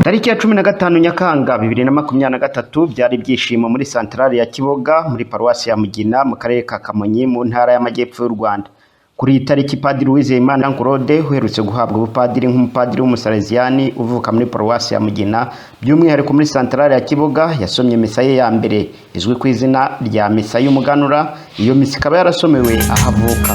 Tariki ya 15 Nyakanga 2023 byari ibyishimo muri Centrale ya Kiboga muri Paruwasi ya Mugina mu Karere ka Kamonyi mu Ntara y'Amajyepfo y'u Rwanda. Kuri iyi tariki Padiri Uwizeyimana Jean Claude uherutse guhabwa ubupadiri nk'umupadiri w'umusaleziyani uvuka muri Paruwasi ya Mugina, by'umwihariko muri Centrale ya Kiboga, yasomye Misa ye ya mbere izwi ku izina rya Misa y'umuganura. Iyo Misa ikaba yarasomewe ahavuka.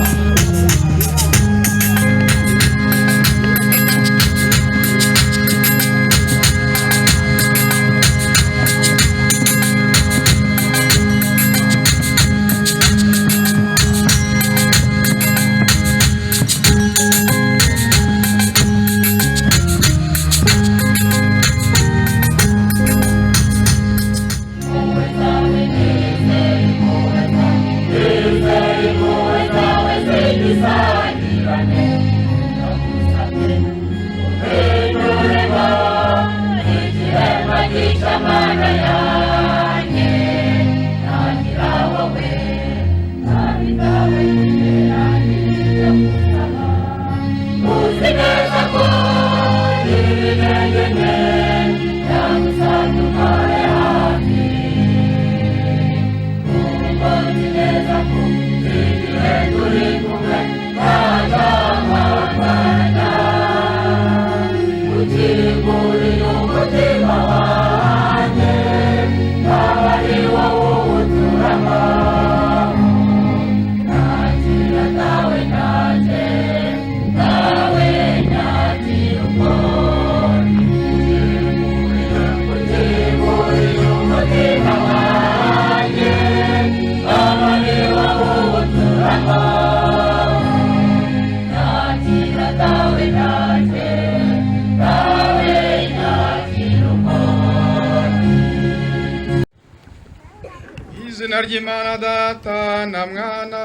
Izina ry'Imana Data na Mwana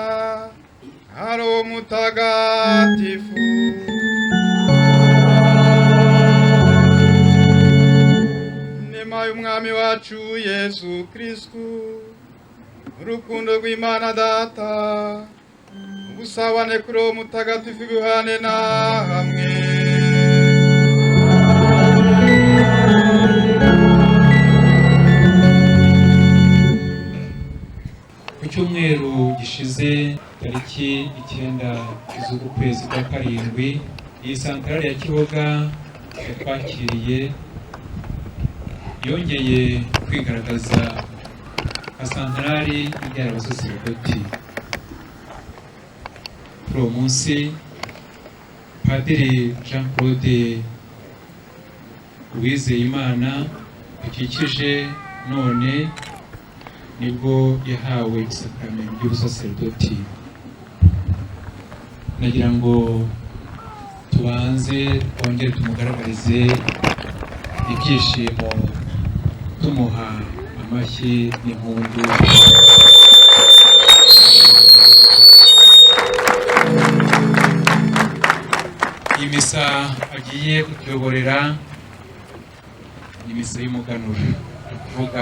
na Roho Mutagatifu. Nema y'Umwami wacu Yesu Kristo, urukundo rw'Imana Data, ubusabane kuri Roho Mutagatifu bihane na hamwe. Icyumweru gishize tariki 9 z'ukwezi kwa karindwi, iyi Centrale ya Kiboga yatwakiriye yongeye kwigaragaza nka Centrale ibyara abasaserdoti. Kuri uwo munsi Padiri Jean Claude Uwizeyimana dukikije none nibwo yahawe isakaramentu ry'ubusaserdoti. Nagira ngo tubanze twongere tumugaragarize ibyishimo tumuha amashyi n'impundu. Iyi misa agiye kutuyoborera ni misa y'umuganura, kuvuga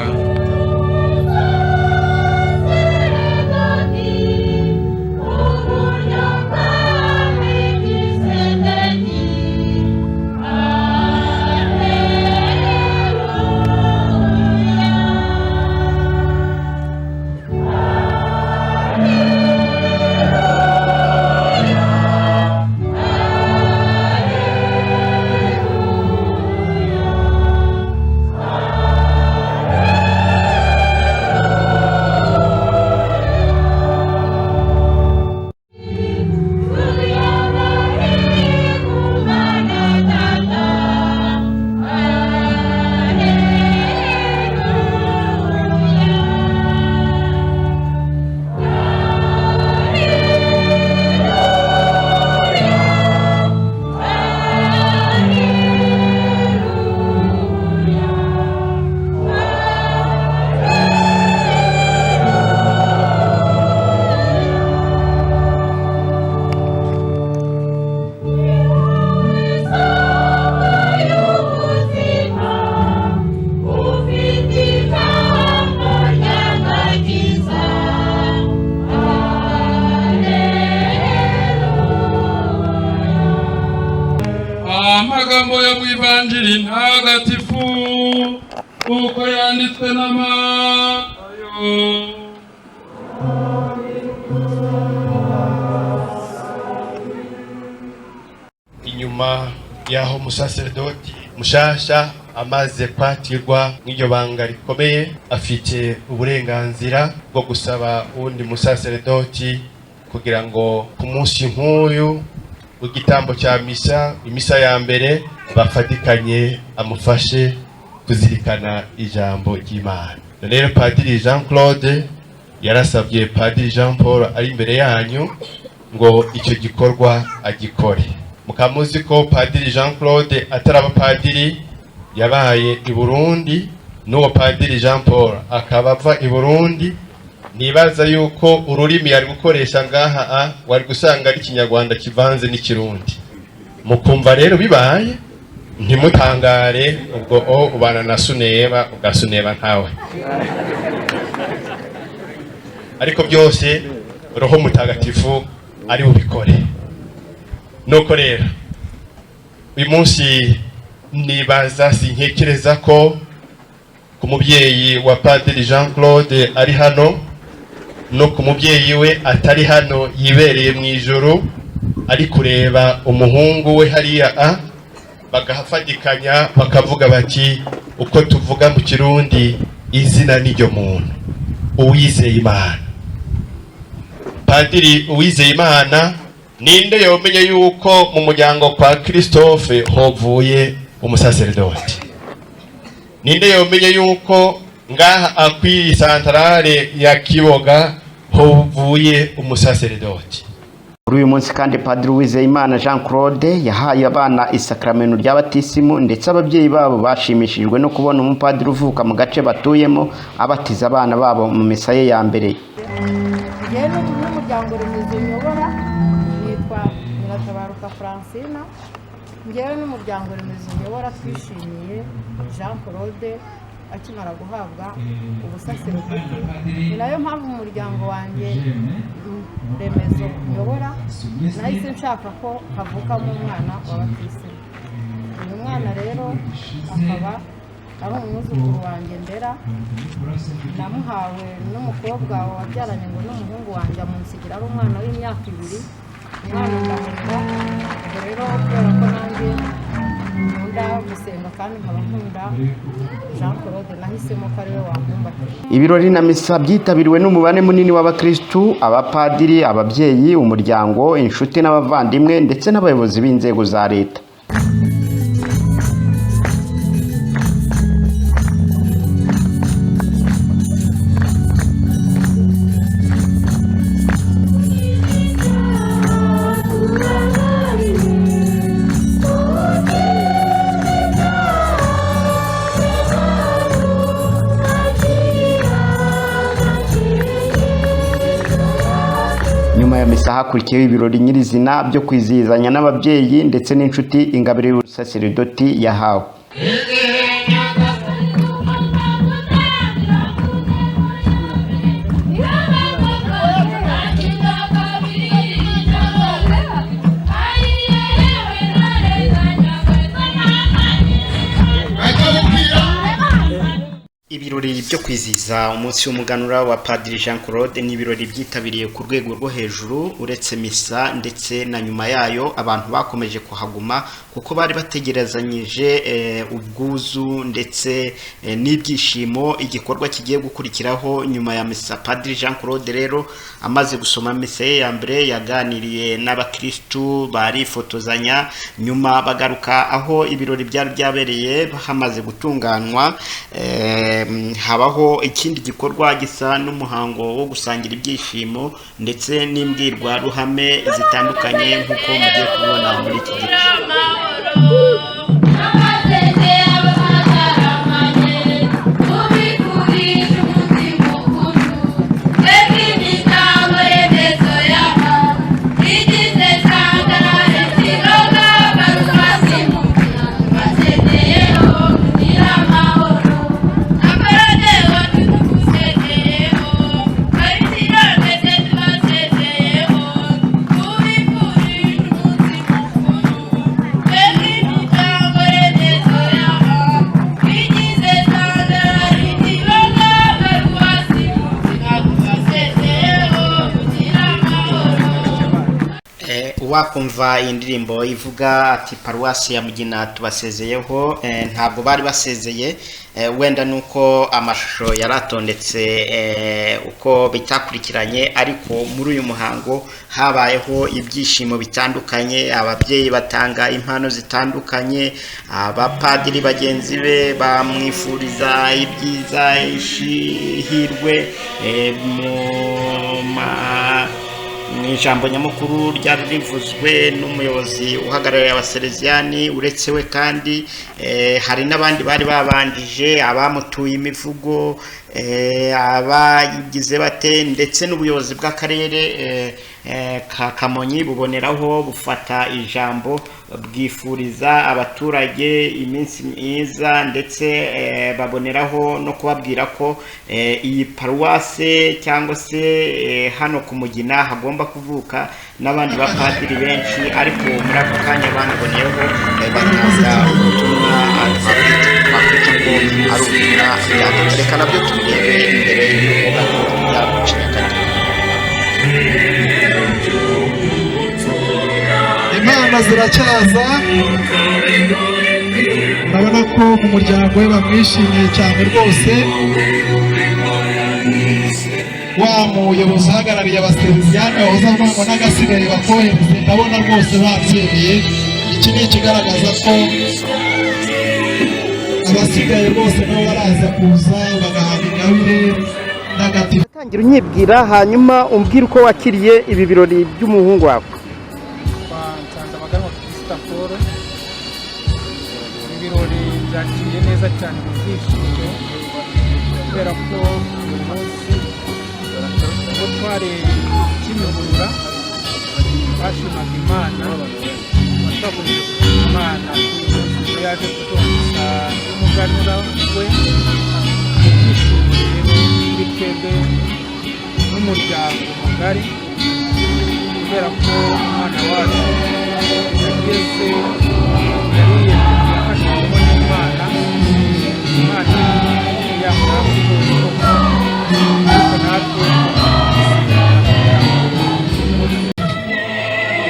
amagambo yo mu ivanjiri ntagatifu uko yanditswe na Matayo. Inyuma yaho umusaserdoti mushasha amaze kwatirwa n'iryo banga rikomeye, afite uburenganzira bwo gusaba uwundi musaserdoti kugira ngo ku munsi nk'uyu w'igitambo cya misa, imisa ya mbere, bafatikanye amufashe kuzirikana ijambo ry'Imana. Rero Padiri Jean Claude yarasabye Padiri Jean Paul ari imbere yanyu ngo icyo gikorwa agikore. Mukamuzi ko Padiri Jean Claude ataraba padiri yabaye i Burundi, n'uwo Padiri Jean Paul akaba ava i Burundi. Nibaza yuko ururimi yari gukoresha ngaha wari gusanga ari Kinyarwanda kivanze n'Ikirundi. Mukumva rero bibaye ntimutangare ubwo ubana na suneba ugasuneba ntawe. Ariko byose Roho Mutagatifu ari bubikore. Nuko rero uyu munsi nibaza sinkekereza ko ku mubyeyi wa Padiri Jean Claude ari hano no ku mubyeyi we atari hano yibereye mu ijoro ari kureba umuhungu we hariya bagafatikanya bakavuga bati uko tuvuga mu Kirundi izina n'iryo muntu Uwizeyimana. Padiri Uwizeyimana ninde yomenye yuko mu muryango kwa Christophe hovuye umusaserdoti? Ninde yomenye yuko ngaha akwiri Centrale ya Kiboga hovuye umusaserdoti? Kuri uyu munsi kandi Padiri Uwizeyimana Jean Claude yahaye abana isakramento ry'abatisimu, ndetse ababyeyi babo bashimishijwe no kubona umupadiri uvuka mu gace batuyemo abatiza abana babo mu misa ye ya mbere. Rero n'umuryango remezo nyobora nitwa Nyiratabaruka Francina. Ngewe n'umuryango remezo nyobora twishimiye Jean Claude akimara guhabwa ubusaserdoti. Ni nayo mpamvu umuryango wanjye remezo nyobora nahise nshaka ko havukamo umwana w'abakirisitu. Uyu mwana rero akaba ari umwuzukuru wanjye Mbera, namuhawe n'umukobwa wabyaranye ngo n'umuhungu wanjye amunsigira ari umwana w'imyaka 2. Umwana ndamurera rero kubera ko nanjye nkunda gusenga kandi nkaba nkunda Jean Claude, nahisemo ko ariwe wamwumbatira. Ibirori na misa byitabiriwe n'umubare munini w'abakristu, abapadiri, ababyeyi, umuryango, inshuti n'abavandimwe ndetse n'abayobozi b'inzego za leta. Nyuma ya misa hakurikiyeho ibirori nyirizina byo kwizihizanya n'ababyeyi ndetse n'inshuti ingabire y'ubusaserdoti yahawe. Ibirori byo kwizihiza umunsi w'umuganura wa Padiri Jean Claude ni ibirori byitabiriye ku rwego rwo hejuru. Uretse misa ndetse na nyuma yayo abantu bakomeje kuhaguma kuko bari bategerezanyije ubwuzu ndetse n'ibyishimo igikorwa kigiye gukurikiraho nyuma ya misa. Padiri Jean Claude rero amaze gusoma misa ya mbere yaganiriye n'abakristu, barifotozanya, nyuma bagaruka aho ibirori byari byabereye hamaze gutunganywa. Habaho ikindi gikorwa gisa n'umuhango wo gusangira ibyishimo ndetse n'imbwirwaruhame zitandukanye nk'uko mugiye kubona muri iki gice. wakumva indirimbo ivuga ati Paruwasi ya Mugina tubasezeyeho, ntabwo bari basezeye, wenda nuko amashusho yaratondetse uko bitakurikiranye, ariko muri uyu muhango habayeho ibyishimo bitandukanye, ababyeyi batanga impano zitandukanye, abapadiri bagenzi be bamwifuriza ibyiza, ishihirwe mu ijambo nyamukuru ryari rivuzwe n'umuyobozi uhagarariye abasereziyani. Uretse we kandi hari n'abandi bari babanjije, abamutuye imivugo, abagize bate, ndetse n'ubuyobozi bw'akarere ka Kamonyi buboneraho bufata ijambo bwifuriza abaturage iminsi myiza, ndetse baboneraho no kubabwira ko iyi paruwase cyangwa se hano ku Mugina hagomba kuvuka n'abandi bapadiri benshi, ariko muri ako kanya banaboneyeho batanga ubutumwa twakwita ko ari ubutumwa byadutereka nabyo turebe imbere Imana ziracyaza. Urabona ko mu muryango we bamwishimiye cyane rwose. Wa muyobozi uhagarariye abaseriviyani wahoze avuga ngo n'agasigaye bakohereze, ndabona rwose babyemeye. Iki ni ikigaragaza ko abasigaye bose nabo baraza kuza bagahabwa ingabire n'agatifu. Tangira unyibwira, hanyuma umbwire uko wakiriye ibi birori by'umuhungu wawe. Ibirori byakiriye neza cyane mu byishimo, kubera ko uyu munsi ubwo twareye Kimihurura bashimaga Imana, twakomeje kuvuga Imana ko yaje kuduha n'umuganura we. Ibyishimo rero kuri twebwe n'umuryango mugari, kubera ko umwana wacu yageze yariye yafashijwemo n'Imana. Imana yamurambuye ariko natwe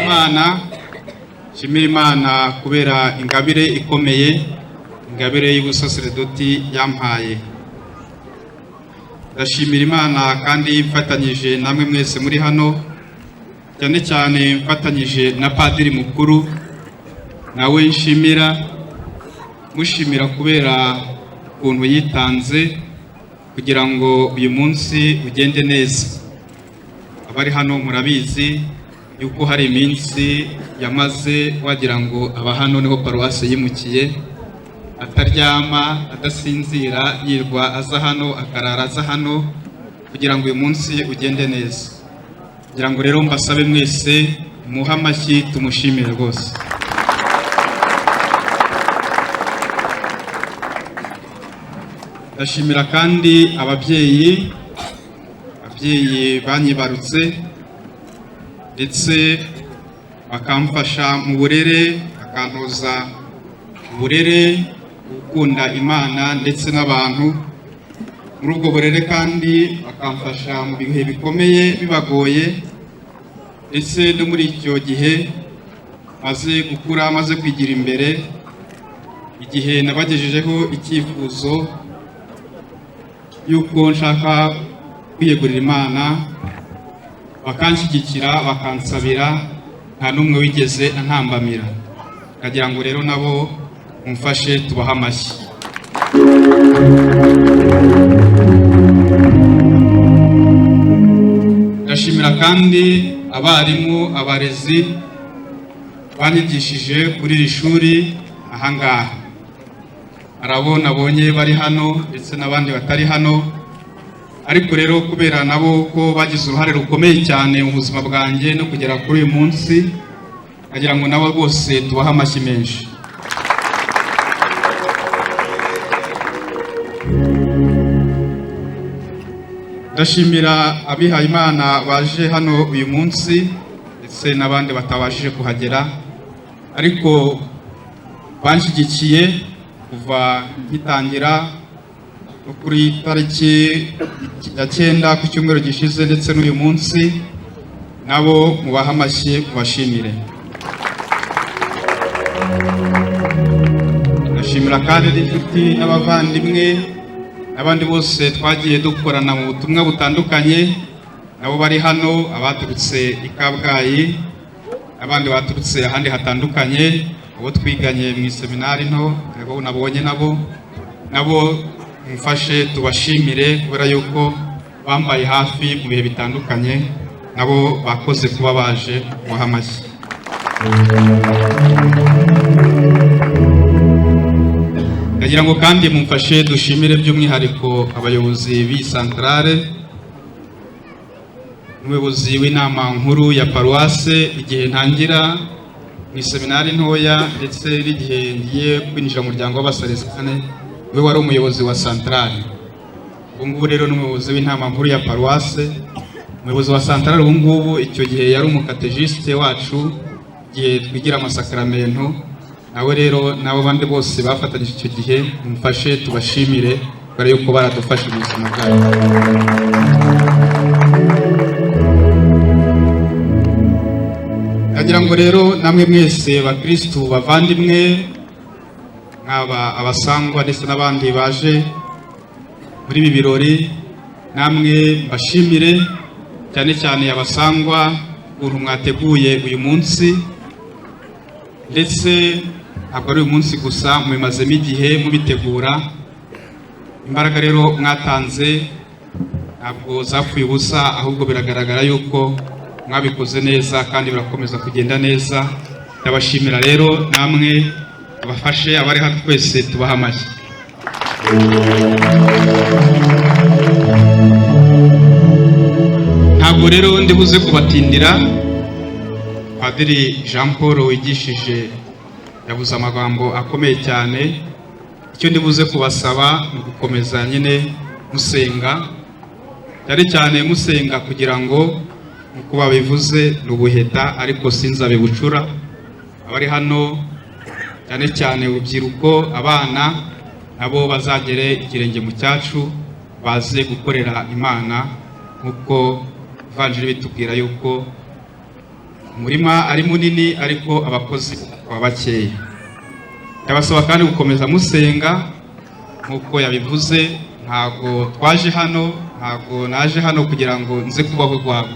Imana, shimira Imana kubera ingabire ikomeye, ingabire y'ubusaseredoti yampaye. Ndashimira Imana kandi mfatanyije namwe mwese muri hano, cyane cyane mfatanyije na Padiri mukuru, nawe nshimira, mushimira kubera ukuntu yitanze kugira ngo uyu munsi ugende neza. Abari hano murabizi yuko hari iminsi yamaze wagira ngo aba hano niho Paruwasi yimukiye, ataryama adasinzira, yirwa aza hano akarara aza hano kugira ngo uyu munsi ugende neza. Kugira ngo rero mbasabe mwese muha amashyi tumushimire rwose. Ndashimira kandi ababyeyi banyibarutse ndetse bakamfasha mu burere, bakantoza uburere, gukunda Imana ndetse n'abantu. Muri ubwo burere kandi bakamfasha mu bihe bikomeye bibagoye, ndetse no muri icyo gihe maze gukura, maze kwigira imbere, igihe nabagejejeho icyifuzo yuko nshaka kwiyegurira Imana, bakanshyigikira, bakansabira, nta n'umwe wigeze antambamira. Kagira ngo rero nabo mumfashe tubaha amashyi. Ndashimira kandi abarimu, abarezi banyigishije kuri iri shuri ahangaha. Arabo nabonye bari hano ndetse n'abandi batari hano, ariko rero kubera nabo ko bagize uruhare rukomeye cyane mu buzima bwanjye no kugera kuri uyu munsi, kagira ngo nabo bose tubaha amashyi menshi. Ndashimira abihaye Imana baje hano uyu munsi ndetse n'abandi batabashije kuhagera, ariko banshyigikiye kuva gitangira kuri tariki ya 9 ku cyumweru gishize ndetse n'uyu munsi. nabo mubaha amashyi mubashimire. Ndashimira kandi n'inshuti n'abavandimwe n'abandi bose twagiye dukorana mu butumwa butandukanye, nabo bari hano, abaturutse ikabwayi, abandi baturutse ahandi hatandukanye, abo twiganye mu seminari nto, abo nabonye nabo mufashe tubashimire kubera yuko bambaye hafi mu bihe bitandukanye, nabo bakoze kuba baje kubaha amashyi. Ndagira ngo kandi mumfashe dushimire by'umwihariko abayobozi b'i Centrale, umuyobozi w'inama nkuru ya Paruwasi igihe ntangira mu seminari ntoya ndetse n'igihe ngiye kwinjira mu muryango w'abasalesiane, we wari umuyobozi wa Centrale. Ubu ngubu rero n'umuyobozi w'inama nkuru ya Paruwasi. Umuyobozi wa Centrale ubu ngubu icyo gihe yari umukatejiste wacu igihe twigira amasakaramentu, nawe rero nabo bandi bose bafatanyije icyo gihe, mumfashe tubashimire kubera yuko baradufashe mu buzima bwacu. Ndagira ngo rero namwe mwese bakristu bavandimwe, nk'aba abasangwa ndetse n'abandi baje muri ibi birori, namwe mbashimire cyane cyane abasangwa ukuntu mwateguye uyu munsi, ndetse ntabwo ari uyu munsi gusa, mubimazemo igihe mubitegura. Imbaraga rero mwatanze ntabwo zapfuye ubusa, ahubwo biragaragara yuko mwabikoze neza kandi birakomeza kugenda neza. Ndabashimira rero, namwe abafashe abari hano twese tubaha amashyi. Ntabwo rero ndibuze kubatindira. Padiri Jean Claude wigishije yavuze amagambo akomeye cyane. Icyo ndibuze kubasaba ni gukomeza nyine musenga, cyane cyane musenga kugira ngo uko babivuze n'ubuheta ariko sinzabe bucura. Abari hano cyane cyane urubyiruko, abana nabo bazagere ikirenge mu cyacu, baze gukorera Imana nk'uko Evanjiri bitubwira yuko umurima ari munini ariko abakozi baba bakeya. Ndabasaba kandi gukomeza musenga nk'uko yabivuze. Ntago twaje hano, ntago naje hano kugira ngo nze kubaho rwabo,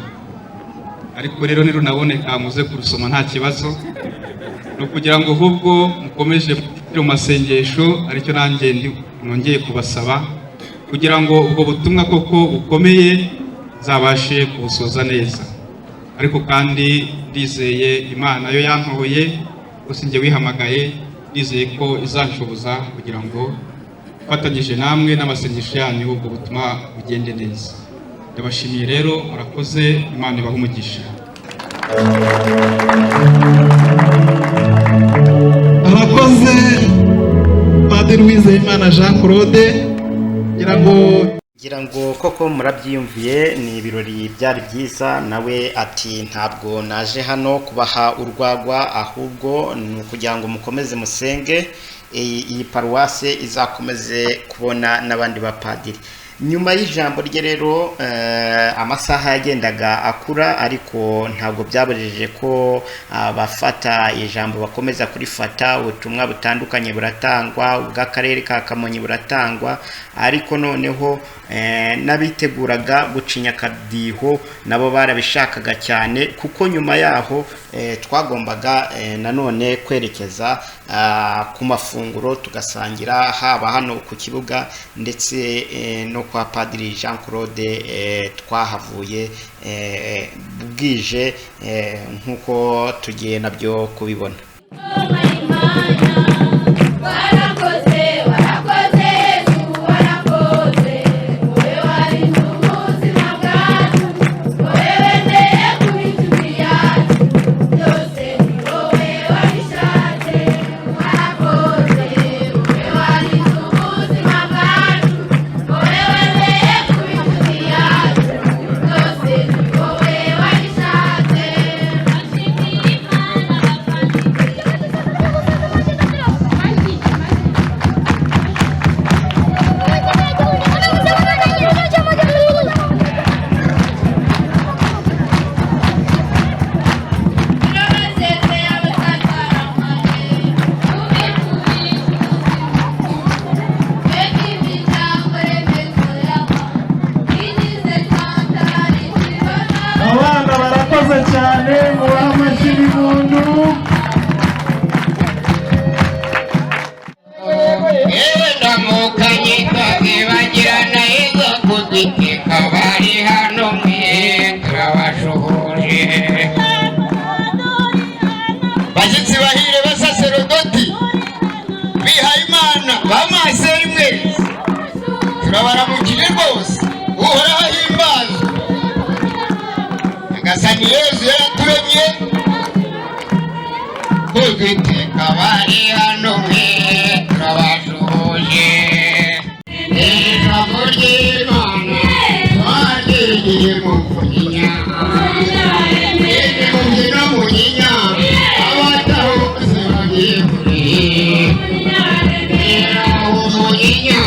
ariko rero nirunaboneka muze kurusoma nta kibazo. No kugira ngo ahubwo mukomeje mu masengesho, aricyo nanjye nongeye kubasaba kugira ngo ubwo butumwa koko bukomeye zabashe kubusoza neza. Ariko kandi ndizeye Imana yo yantoye, gusa njye wihamagaye, ndizeye ko izanshoboza kugira ngo fatanyije namwe n'amasengesho yanyu ubwo butumwa bugende neza. Ndabashimiye rero, murakoze, Imana ibahe umugisha. Arakoze Padiri Uwizeyimana Jean Claude. ngira ngo koko murabyiyumviye, ni ibirori byari byiza. Nawe ati ntabwo naje hano kubaha urwagwa, ahubwo ni ukugira ngo mukomeze musenge, iyi paruwasi izakomeze kubona n'abandi bapadiri. Nyuma y'ijambo rye rero amasaha yagendaga akura, ariko ntabwo byabujeje ko abafata ijambo bakomeza kurifata. Ubutumwa butandukanye buratangwa, ubw'akarere ka Kamonyi buratangwa, ariko noneho n'abiteguraga gucinya akadiho nabo barabishakaga cyane, kuko nyuma yaho twagombaga nanone kwerekeza ku mafunguro tugasangira, haba hano ku Kiboga ndetse no kwa Padiri Jean Claude. Twahavuye bwije nk'uko tugiye nabyo kubibona. bashyitsi bahire basaserodoti bihaye Imana bamaseri mwe turabaramukije rwose uhoraho ahimbazwe nyagasani Yezu yaraturemye kugiteka bari hano mwe turabashoboje ijambo ry'Imana twagiye mu Mugina Mugina abatahose bagiye Mugina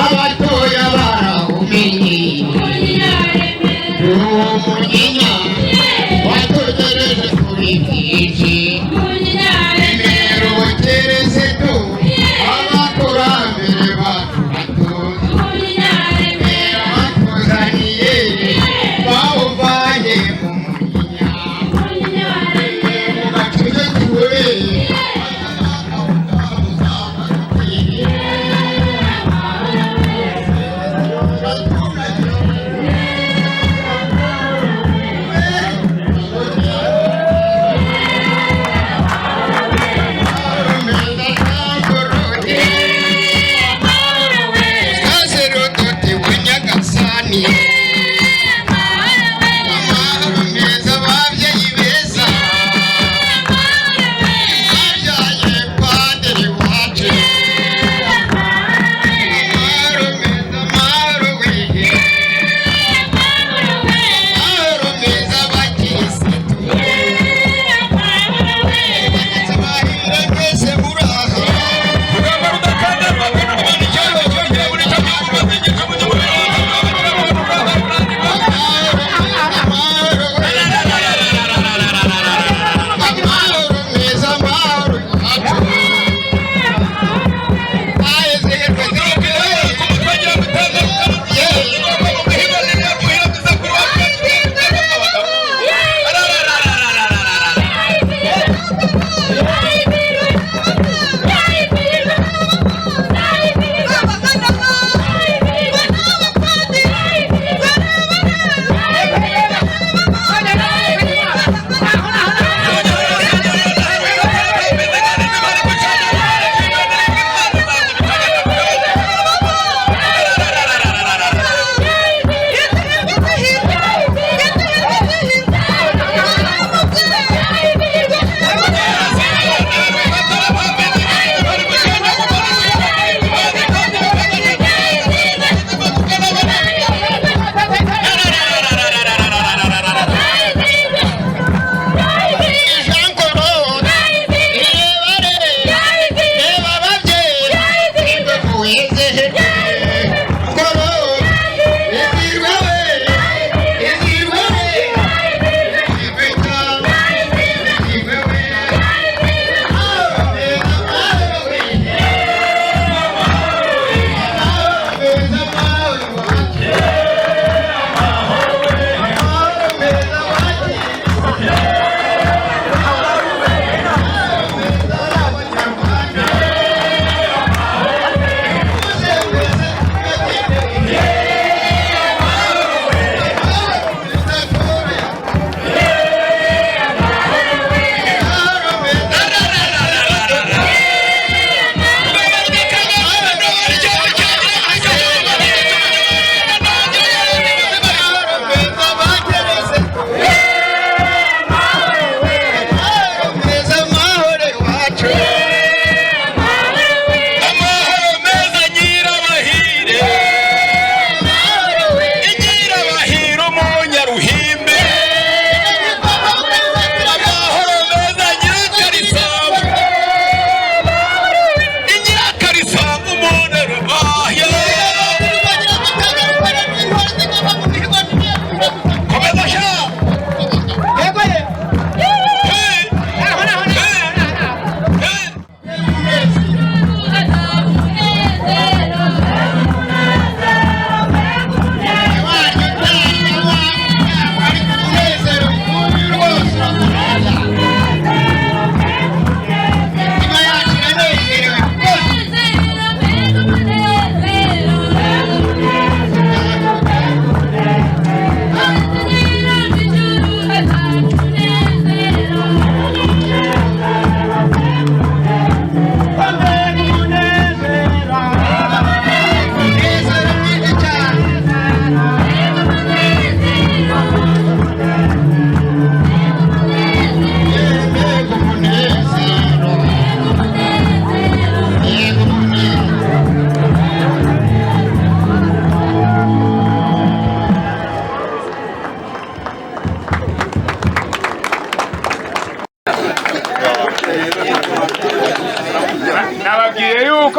abatoya barawumenye Mugina watugereje kuri byinshi nimero terese tu abakurambere bacu batozi batuzaniye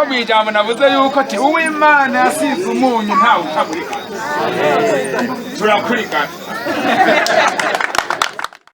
ko mu ijambo navuze yuko ati uw'Imana yasize umunyu ntawe utaburika turakurikana